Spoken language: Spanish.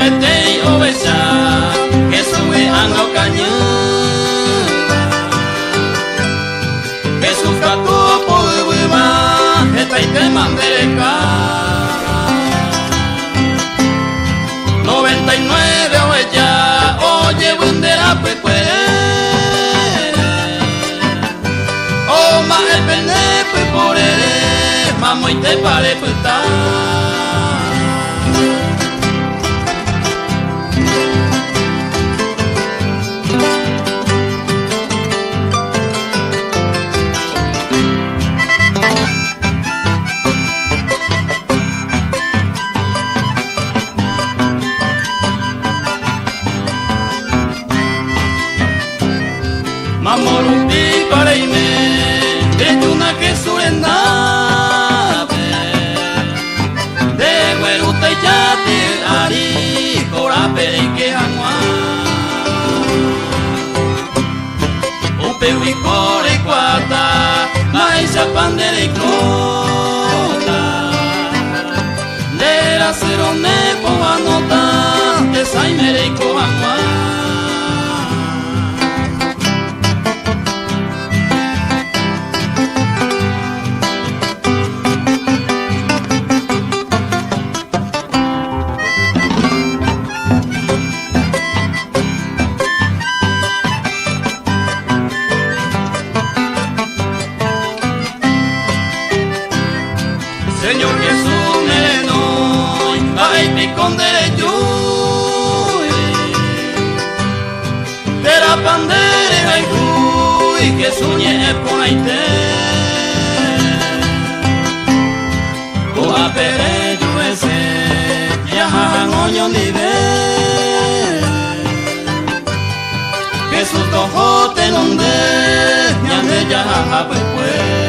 metei oveja que sube anga caña que sufra tu poema esta y te mandeca 99 oveja oye bundera pepuere oh ma el pene peporere mamo y te pare puta Mamorumpi paraime, una que surendabe, de güeruta y yate ari, corapere y que hanua, un peuricore y cuata, maíza pandere y cota, de la cerone pobanota, de saimere y cohanua. Señor Jesús mereno, ay picón de yuy, de la pandere ay y que sueñe por ahí te, coa pere yuese, ya oño ni ve, que su tojote donde, ya de ya pues.